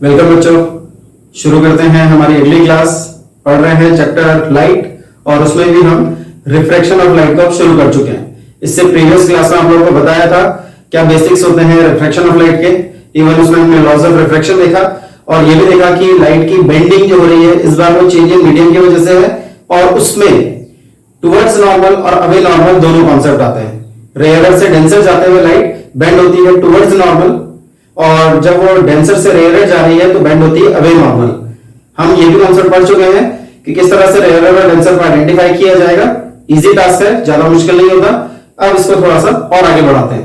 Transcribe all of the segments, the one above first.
Welcome बच्चों, शुरू करते हैं हमारी अगली क्लास। पढ़ रहे हैं चैप्टर लाइट और उसमें भी हम रिफ्रैक्शन ऑफ लाइट को अब शुरू कर चुके हैं। इससे प्रीवियस क्लास में आप लोगों को बताया था क्या बेसिक्स होते हैं रिफ्रैक्शन ऑफ लाइट के। इवन उसमें हमने लॉज ऑफ रिफ्रैक्शन देखा और ये भी देखा कि लाइट की बेंडिंग जो हो रही है इस बार वो चेंज इन मीडियम की वजह से है और उसमें टुवर्ड्स नॉर्मल और अवे नॉर्मल दोनों कॉन्सेप्ट आते हैं। रेयरर से डेंसर जाते हुए लाइट बेंड होती है टुवर्ड्स नॉर्मल और जब वो डेंसर से रेयरर जा रही है तो बेंड होती है अवे नॉर्मल। हम ये भी कॉन्सेप्ट पढ़ चुके हैं कि किस तरह से रेयरर और डेंसर को आइडेंटिफाई किया जाएगा। इजी टास्क है, ज्यादा मुश्किल नहीं होता। अब इसको थोड़ा सा और आगे बढ़ाते हैं।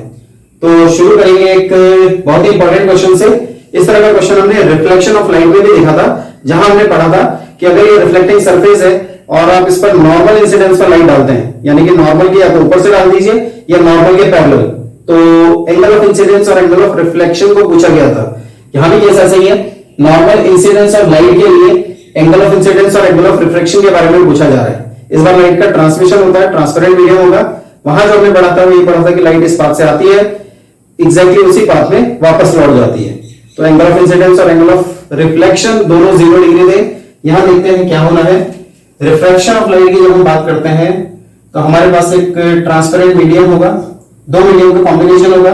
तो शुरू करेंगे एक बहुत ही इंपॉर्टेंट क्वेश्चन से। इस तरह का क्वेश्चन हमने रिफ्लेक्शन ऑफ लाइट में भी देखा था, जहां हमने पढ़ा था कि अगर ये रिफ्लेक्टिंग सरफेस है और आप इस पर नॉर्मल इंसिडेंस पर लाइट डालते हैं, यानी कि नॉर्मल की या तो ऊपर से डाल दीजिए या नॉर्मल के पैरेलल, तो एंगल ऑफ इंसिडेंस और एंगल ऑफ रिफ्लेक्शन को पूछा गया था। यहां भी केस ऐसा ही है, नॉर्मल इंसिडेंस ऑफ लाइट के लिए एंगल ऑफ इंसिडेंस और एंगल ऑफ रिफ्लेक्शन के बारे में पूछा जा रहा है। इस बार लाइट का ट्रांसमिशन होता है, ट्रांसपेरेंट मीडियम होगा। वहां जो हमने पढ़ा था वो ये पढ़ा था कि लाइट इस पाथ से आती है, एग्जैक्टली उसी पाथ में वापस लौट जाती है। तो एंगल ऑफ इंसिडेंस और एंगल ऑफ रिफ्लेक्शन दोनों 0 डिग्री थे। यहां देखते हैं क्या होना है। रिफ्रैक्शन ऑफ लाइट की जब हम बात करते हैं तो हमारे पास एक ट्रांसपेरेंट मीडियम होगा, दो मीडियम का कॉम्बिनेशन होगा,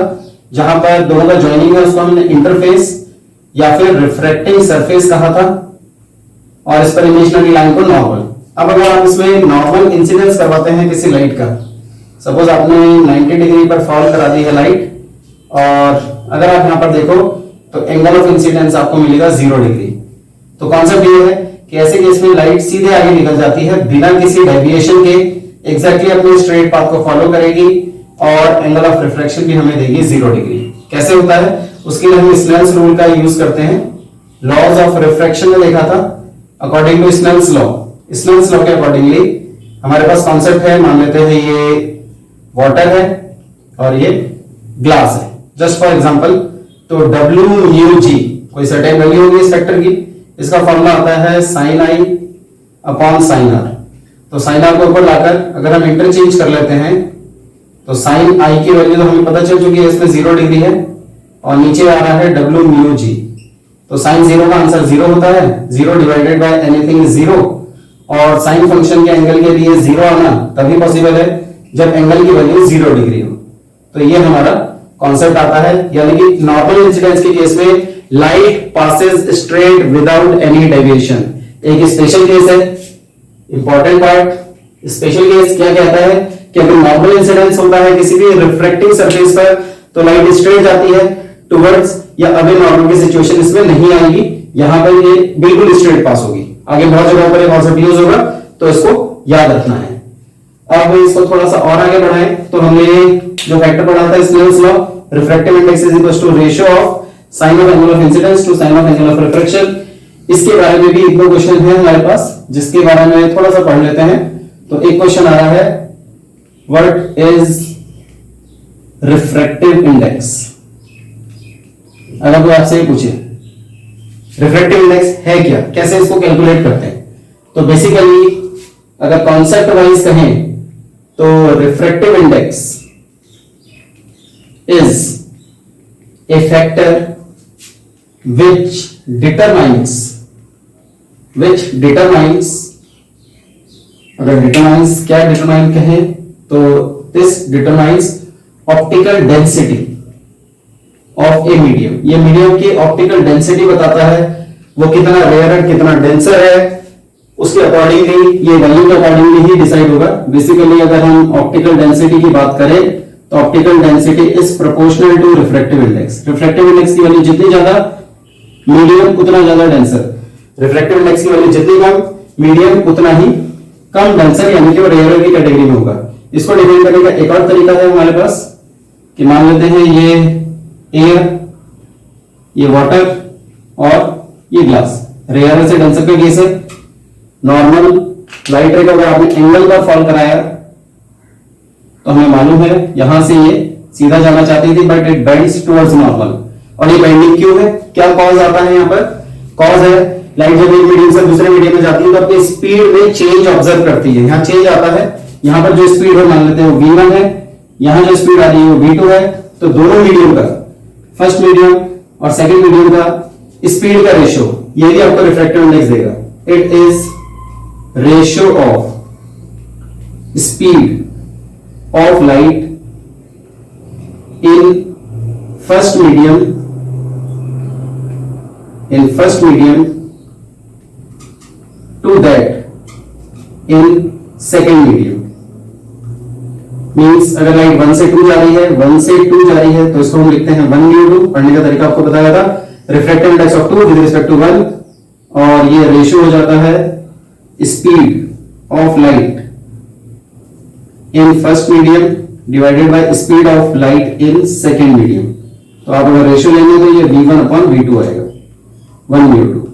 जहां पर दोनों का ज्वाइनिंग है, उसको हमने इंटरफेस या फिर रिफ्रैक्टिंग सरफेस कहा था और इस पर इमेजिनरी लाइन को नॉर्मल। अब अगर आप इसमें नॉर्मल इंसिडेंस करवाते हैं किसी लाइट का, सपोज आपने 90 डिग्री पर फॉल करा दी है लाइट और अगर आप यहां पर देखो तो एंगल ऑफ इंसिडेंस आपको मिलेगा 0 डिग्री। तो कॉन्सेप्ट ये है कि ऐसे केस में लाइट सीधे आगे निकल जाती है बिना किसी डेविएशन के, एग्जैक्टली अपने स्ट्रेट पाथ को फॉलो करेगी और एंगल ऑफ रिफ्रैक्शन भी हमें देगी 0 डिग्री। कैसे होता है उसके लिए हम स्नेल्स रूल का यूज करते हैं। लॉज ऑफ रिफ्रैक्शन में देखा था, according to Snell's law, Snell's law के अकॉर्डिंगली हमारे पास कॉन्सेप्ट है, मान लेते हैं ये वाटर है और ये ग्लास है, जस्ट फॉर एग्जांपल। तो W म्यू जी कोई सर्टेन वैल्यू होगी इस फैक्टर की, इसका फॉर्मूला आता है sin i upon sin r। तो sin r को ऊपर लाकर अगर हम इंटरचेंज कर लेते हैं तो sin i की वैल्यू तो हमें पता चल चुकी है, इसमें 0 डिग्री है और नीचे आ रहा है W म्यू जी। तो sin 0 का आंसर 0 होता है, 0 डिवाइडेड बाय एनीथिंग इज 0 और sin फंक्शन के एंगल के लिए 0 आना तभी पॉसिबल है जब एंगल की वैल्यू 0 डिग्री हो। तो ये हमारा कॉन्सेप्ट आता है, यानी कि नॉर्मल इंसिडेंस के केस में light passes straight without any deviation. एक स्पेशल केस है, इंपॉर्टेंट पार्ट। स्पेशल केस क्या कहता है कि अगर नॉर्मल इंसिडेंस होता है किसी भी रिफ्रैक्टिंग सरफेस पर तो लाइट स्ट्रेट जाती है टुवर्ड्स या अवे नॉर्मल की सिचुएशन इसमें नहीं आएगी, यहां पर ये बिल्कुल स्ट्रेट पास होगी। आगे बहुत जगहों पर ये कॉन्सेप्ट यूज होगा तो इसको याद रखना है। अब इसको थोड़ा सा और आगे बढ़ाएं तो हमने जो फैक्टर पढ़ा था Snell's law, refractive index is equal to ratio of sine of angle of incidence to sine of angle of refraction. इसके बारे में भी एक दो क्वेश्चन है हमारे पास जिसके बारे में थोड़ा सा पढ़ लेते हैं। तो एक क्वेश्चन आ रहा है, व्हाट इज रिफ्रैक्टिव इंडेक्स। अगर कोई आपसे पूछे रिफ्रैक्टिव इंडेक्स है क्या, कैसे इसको कैलकुलेट करते हैं, तो बेसिकली अगर कॉन्सेप्ट वाइज कहें तो refractive index is a factor which determines अगर determines क्या determine कहें तो this determines optical density of a medium। ये मीडियम की ऑप्टिकल डेंसिटी बताता है, वो कितना रेयर कितना डेंसर है, उसके अकॉर्डिंगली ये वैल्यू के अकॉर्डिंगली ही डिसाइड होगा। बेसिकली अगर हम ऑप्टिकल डेंसिटी की बात करें तो optical density is proportional to refractive index. Refractive index की वैल्यू जितनी ज्यादा मीडियम उतना ज्यादा डेंसर, रिफ्रैक्टिव इंडेक्स की वैल्यू जितनी कम मीडियम उतना ही कम डेंसर, यानी कि वो रेयर की कैटेगरी में होगा। इसको डिफाइन करने का एक और तरीका है हमारे पास कि मान लेते हैं ये एयर, ये वाटर और ये ग्लास, रेयर से डेंसर का केस है। नॉर्मल लाइट रे का अगर आपने एंगल पर फॉल कराया तो हमें मालूम है यहां से ये सीधा जाना चाहती थी but it bends towards normal. और ये बेंडिंग क्यों है, क्या कॉज आता है यहाँ पर, कॉज है लाइट जब एक मीडियम से दूसरे मीडियम में जाती है तो अपनी स्पीड में चेंज ऑब्जर्व करती है। यहाँ चेंज आता है, यहाँ पर जो स्पीड है मान लेते हैं v1 है, यहाँ जो स्पीड आ रही है वो v2 है। तो दोनों मीडियम का, फर्स्ट मीडियम और सेकंड मीडियम का स्पीड का रेशियो, ये भी आपको रिफ्रैक्टिव इंडेक्स देगा। It is ratio of speed of light in first medium to that in second medium. Means अगर लाइट 1 से 2 जा रही है, 1 से 2 जा रही है, तो इसको हम लिखते हैं 1/2। पढ़ने का तरीका आपको बताया था, refractive index of 2 with respect to 1, और ये रेशियो हो जाता है speed of light in first medium divided by speed of light in second medium. तो आप अगर रेशियो लेंगे तो ये v1/v2 आएगा, 1/2।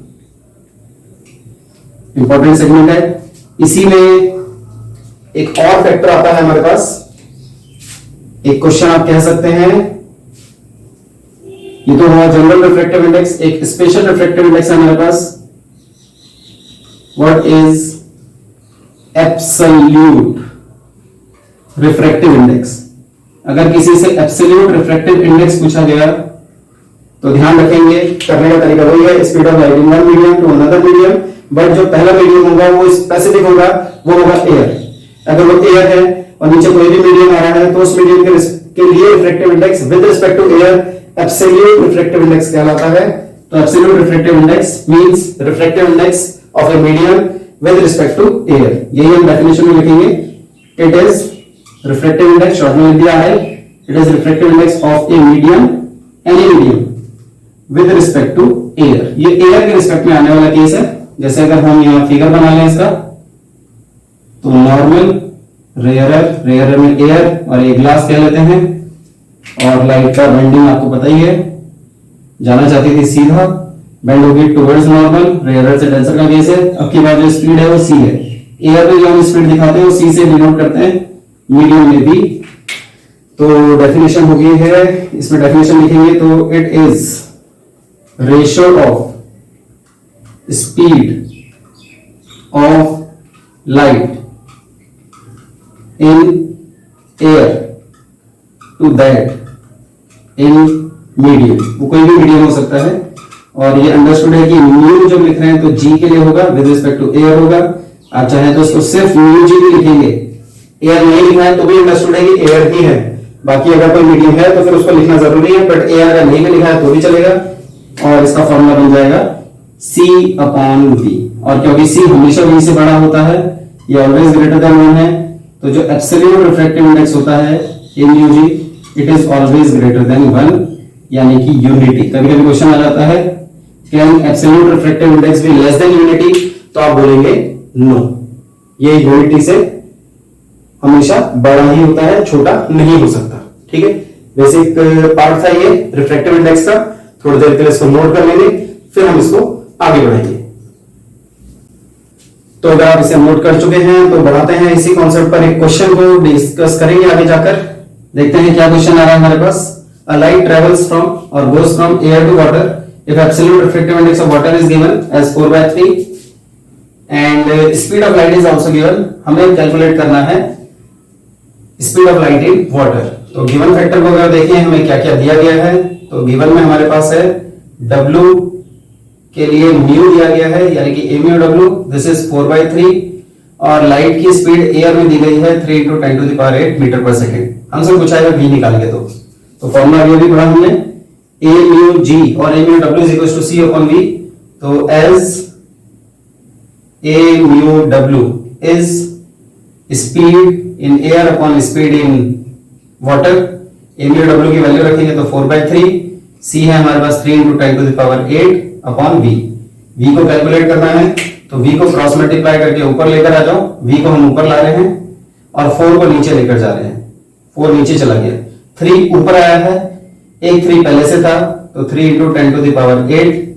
इंपॉर्टेंट सेगमेंट है। इसी में एक और फैक्टर आता है हमारे पास, एक क्वेश्चन आप कह सकते हैं, ये तो हुआ जनरल रिफ्रैक्टिव इंडेक्स। एक स्पेशल रिफ्रैक्टिव इंडेक्स है हमारे पास, what is absolute refractive index. अगर किसी से एब्सोल्यूट रिफ्रैक्टिव इंडेक्स पूछा गया तो ध्यान रखेंगे, करने का तरीका वही है, speed of light in one medium to another medium, but जो पहला मीडियम होगा वो स्पेसिफिक होगा, वो होगा एयर। अगर वो एयर है और नीचे कोई भी मीडियम आ रहा है तो उस मीडियम के लिए refractive index with respect to air absolute refractive index कहलाता है। तो absolute refractive index means refractive index of a medium with respect to air. यही हम डेफिनेशन में लिखेंगे। It is refractive index, short में लिख दिया है, it is refractive index of a medium, any medium with respect to air. ये air के रिस्पेक्ट में आने वाला केस है। जैसे अगर हम यहां फिगर बना लें इसका, तो नॉर्मल, रेयरर में एयर और एक ग्लास कह लेते हैं, और लाइट का बेंडिंग आपको पता ही है, जाना चाहती थी सीधा, बेंड होगी टुवर्ड्स नॉर्मल, रेयरर से डेंसर का केस है। अब की बात जो स्पीड है वो सी है। एयर में जो हम स्पीड दिखाते हैं वो सी से डिनोट करते हैं, मीडियम में भी। तो डेफिनेशन हो गई है, इसमें डेफिनेशन लिखेंगे तो it is ratio of speed of light in air to that in medium. वो कोई भी मीडियम हो सकता है, और ये अंडरस्टूड है कि म्यू जब लिख रहे हैं तो जी के लिए होगा, विद रिस्पेक्ट टू एयर होगा। आप चाहें तो इसको सिर्फ म्यू जी भी लिखेंगे, एयर नहीं लिखा है तो भी अंडरस्टूड है कि एयर ही है। बाकी अगर कोई मीडियम है तो फिर उसको लिखना जरूरी है, बट एयर अगर नहीं भी लिखा है तो भी चलेगा, और इसका फॉर्मूला बन जाएगा C/V। और क्योंकि C हमेशा V से बड़ा होता है, ये ऑलवेज ग्रेटर देन 1 है, तो जो एब्सोल्यूट रिफ्रैक्टिव इंडेक्स होता है MUG, it is always greater than 1, यानी कि यूनिटी। कभी कभी क्वेश्चन आ जाता है can absolute refractive index be less than unity, तो आप बोलेंगे नो, ये यूनिटी से हमेशा बड़ा ही होता है, छोटा नहीं हो सकता। ठीक है, बेसिक पार्ट था ये रिफ्रैक्टिव इंडेक्स का। थोड़ी देर के लिए इसको नोट कर लेंगे, फिर हम इसको आगे बढ़ाएंगे। तो अगर आप इसे नोट कर चुके हैं तो बढ़ाते हैं इसी कॉन्सेप्ट पर एक क्वेश्चन को डिस्कस करेंगे आगे जाकर। देखते हैं क्या क्वेश्चन आ रहा है हमारे पास। अ लाइट ट्रेवल्स फ्रॉम और goes from air to water if absolute refractive index of water is given as 4/3 and speed of light is also given. हमें कैलकुलेट करना है speed of light in water. तो given factor को अगर देखें हमें क्या क्या दिया गया है, तो गिवन में हमारे पास है W के लिए म्यू दिया गया है, यानी कि MUW, दिस इज 4/3, और लाइट की स्पीड एयर में दी गई है 3 × 10⁸ मीटर पर सेकेंड। हमसे पूछा है V निकालेंगे तो फॉर्मूला ये भी पढ़ा हमने, AMUG और MUW is equal to C/V। तो as AMUW is speed in air upon speed in water. MUW की वैल्यू रखेंगे तो 4/3, C है हमारे पास 3 × 10⁸ अपॉन V। V को कैलकुलेट करना है तो V को क्रॉस मल्टीप्लाई करके ऊपर लेकर आ जाओ, V को हम ऊपर ला रहे हैं और 4 को नीचे लेकर जा रहे हैं। 4 नीचे चला गया, 3 ऊपर आया है, एक 3 पहले से था, तो 3 × 10⁸,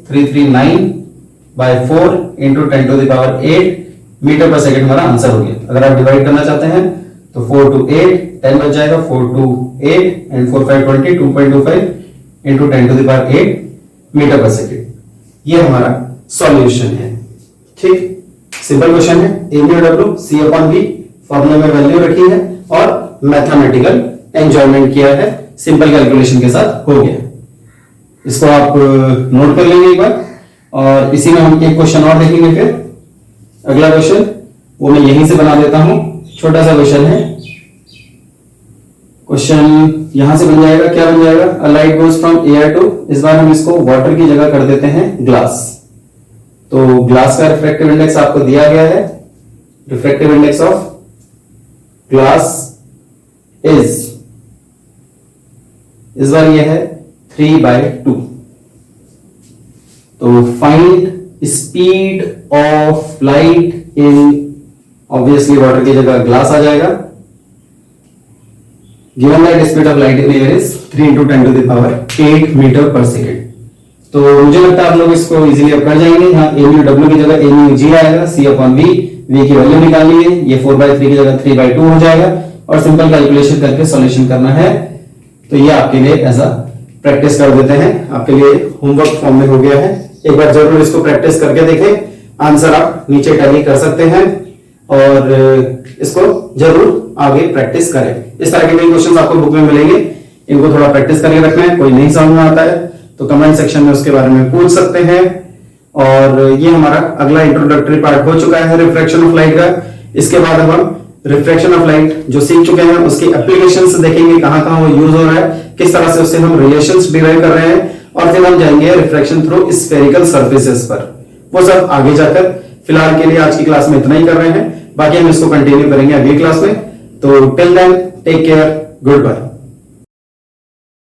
339/4 × 10⁸ मीटर पर सेकंड हमारा आंसर हो गया। अगर आप डिवाइड करना चाहते हैं तो 4 to 8 10 बच जाएगा, 4 to 8 and 4 5 20 2.25 × 10⁸ मीटर पर सेकंड। ये हमारा सॉल्यूशन है। ठीक, सिंपल क्वेश्चन है। MUW C/V फॉर्मूला में वैल्यू रखी है और मैथमेटिकल एंजॉयमेंट किया है, सिंपल कैलकुलेशन के साथ हो गया। इसको आप नोट कर लेंगे एक बार, और इसी में हम एक क्वेश्चन और देखेंगे। फिर अगला क्वेश्चन वो मैं यहीं से बना देता हूं, छोटा सा क्वेश्चन है। क्वेश्चन यहां से बन जाएगा, क्या बन जाएगा, a light goes from air to, इस बार हम इसको वाटर की जगह कर देते हैं ग्लास। तो ग्लास का रिफ्रैक्टिव इंडेक्स आपको दिया गया है, refractive index of glass is, इस बार ये है 3/2। तो find speed of light in, obviously water की जगह ग्लास आ जाएगा। Given that speed of light in air is 3 × 10⁸ metre per second. तो मुझे लगता है आप लोग इसको इजीली अब कर जाएंगे। यहाँ एम डब्ल्यू की जगह एम जी आएगा, C/V, V की वैल्यू निकालनी है, ये 4/3 की जगह 3/2 हो जाएगा, और सिंपल कैलकुलेशन करके सॉल्यूशन करना है। तो ये आपके लिए ऐसा प्रैक्टिस कर देते हैं, आपके लिए होमवर्क फॉर्म में हो गया है। एक बार जरूर इसको प्रैक्टिस करके देखें, आंसर आप नीचे टैली कर सकते हैं, और इसको जरूर आगे प्रैक्टिस करें। इस तरह के कई क्वेश्चंस आपको बुक में मिलेंगे, इनको थोड़ा प्रैक्टिस करके रखना है। कोई नहीं समझ में आता है तो कमेंट सेक्शन में उसके बारे में पूछ सकते हैं। और ये हमारा अगला इंट्रोडक्टरी पार्ट हो चुका है रिफ्रैक्शन ऑफ लाइट का। इसके बाद अब हम रिफ्रैक्शन ऑफ लाइट जो सीख चुके हैं उसकी एप्लीकेशंस देखेंगे, कहां कहां वो यूज हो रहा है, किस तरह से उससे हम रिलेशंस डिराइव कर रहे हैं, और फिर हम जाएंगे रिफ्रैक्शन थ्रू स्फेरिकल सर्फेसेस पर। वो सब आगे जाकर, फिलहाल के लिए आज की क्लास में इतना ही कर रहे हैं, बाकी हम इसको कंटिन्यू करेंगे अगली क्लास में। तो till then take care, good bye.